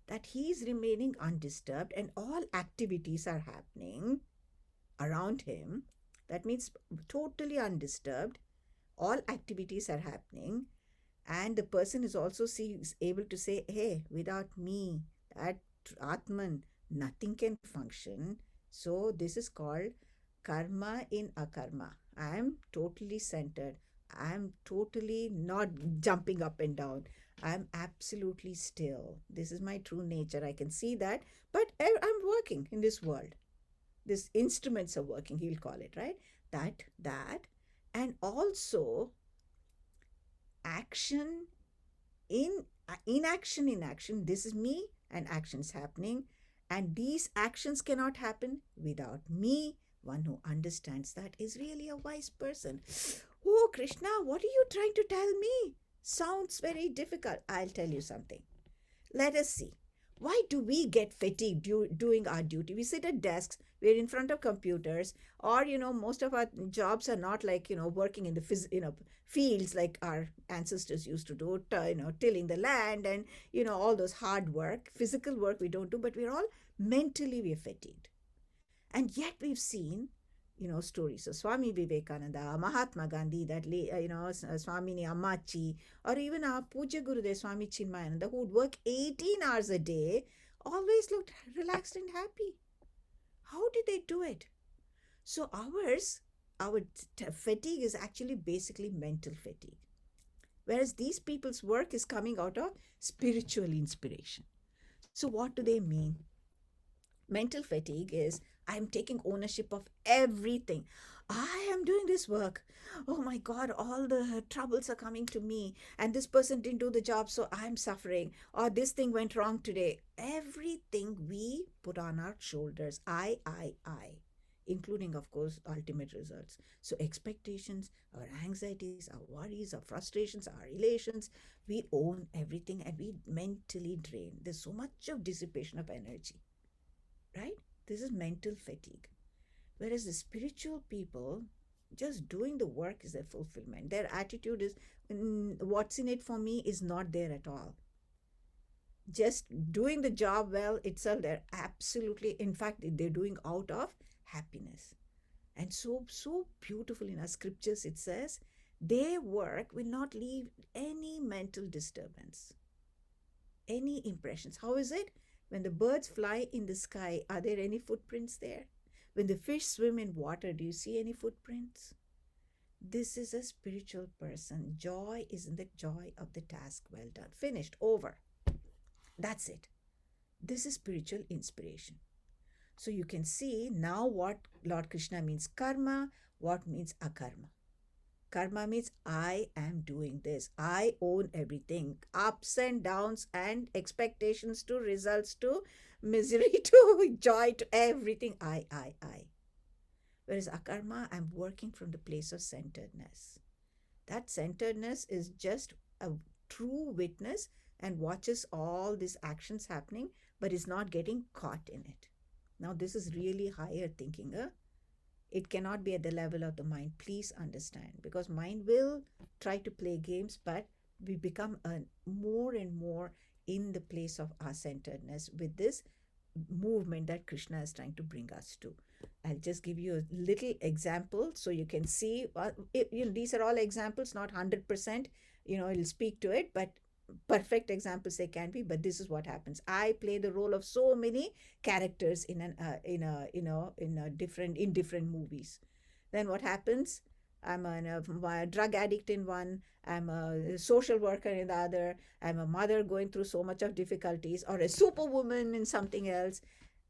that he is remaining undisturbed and all activities are happening around him, that means totally undisturbed, all activities are happening, and the person is also able to say, hey, without me, that Atman, nothing can function. So this is called karma in akarma. I am totally centered. I am totally not jumping up and down. I am absolutely still. This is my true nature. I can see that, but I'm working in this world. These instruments are working, he'll call it, right? That, and also action in action. This is me, and actions happening, and these actions cannot happen without me. One who understands that is really a wise person. Oh, Krishna, what are you trying to tell me? Sounds very difficult. I'll tell you something. Let us see. Why do we get fatigued doing our duty? We sit at desks, we're in front of computers, or, most of our jobs are not like, working in the fields like our ancestors used to do, tilling the land and, all those hard work, physical work we don't do, but we're fatigued. And yet we've seen, stories of Swami Vivekananda, Mahatma Gandhi, Swamini Ammachi, or even our Puja Gurudev Swami Chinmayananda, who would work 18 hours a day, always looked relaxed and happy. How did they do it? So our fatigue is actually basically mental fatigue. Whereas these people's work is coming out of spiritual inspiration. So what do they mean? Mental fatigue is, I'm taking ownership of everything. I am doing this work. Oh my God, all the troubles are coming to me. And this person didn't do the job, so I'm suffering. Or this thing went wrong today. Everything we put on our shoulders. I. Including, of course, ultimate results. So expectations, our anxieties, our worries, our frustrations, our relations, we own everything and we mentally drain. There's so much of dissipation of energy, right? This is mental fatigue. Whereas the spiritual people, just doing the work is their fulfillment. Their attitude is, what's in it for me is not there at all. Just doing the job well itself, they're absolutely, in fact, they're doing out of happiness. And so beautiful in our scriptures, it says, their work will not leave any mental disturbance, any impressions. How is it? When the birds fly in the sky, are there any footprints there? When the fish swim in water, do you see any footprints? This is a spiritual person. Joy is in the joy of the task well done. Finished, over. That's it. This is spiritual inspiration. So you can see now what Lord Krishna means karma, what means akarma. Karma means I am doing this. I own everything. Ups and downs and expectations to results to misery to joy to everything. I. Whereas akarma, I'm working from the place of centeredness. That centeredness is just a true witness and watches all these actions happening, but is not getting caught in it. Now, this is really higher thinking. It cannot be at the level of the mind. Please understand, because mind will try to play games, but we become more and more in the place of our centeredness with this movement that Krishna is trying to bring us to. I'll just give you a little example so you can see. These are all examples, not 100%. It'll speak to it, but perfect examples they can be. But this is what happens. I play the role of so many characters in different movies. Then what happens? I'm a drug addict in one. I'm a social worker in the other. I'm a mother going through so much of difficulties, or a superwoman in something else.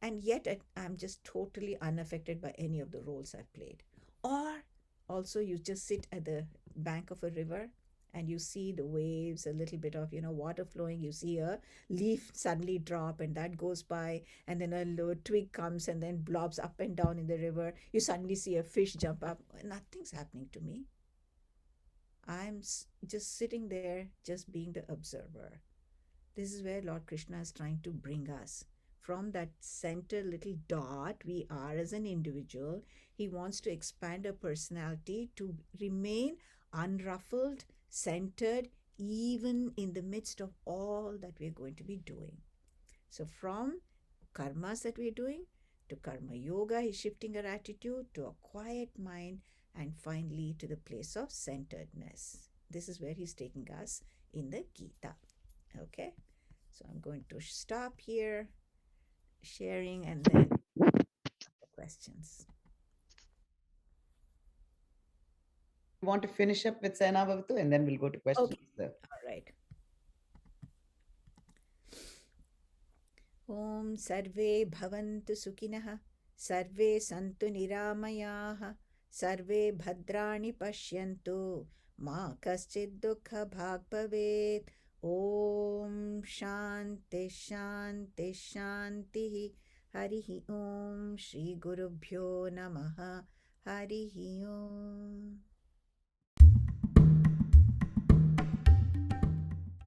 And yet I'm just totally unaffected by any of the roles I've played. Or also you just sit at the bank of a river and you see the waves, a little bit of water flowing. You see a leaf suddenly drop and that goes by, and then a little twig comes and then blobs up and down in the river. You suddenly see a fish jump up. Nothing's happening to me. I'm just sitting there, just being the observer. This is where Lord Krishna is trying to bring us. From that center little dot we are as an individual, he wants to expand our personality to remain unruffled, centered, even in the midst of all that we're going to be doing. So from karmas that we're doing to karma yoga, he's shifting our attitude to a quiet mind, and finally to the place of centeredness. This is where he's taking us in the Gita. Okay, so I'm going to stop here sharing and then questions. You want to finish up with Sena Bhavatu and then we'll go to questions. Okay. All right. Om Sarve Bhavantu Sukhinah, Sarve Santu Niramayaha, Sarve Bhadrani Pashyantu, Ma Kaschid Dukha Bhag Bhavet. Om Shanti Shanti Shanti. Harihi Om Shri Gurubhyo Namaha. Harihi Om.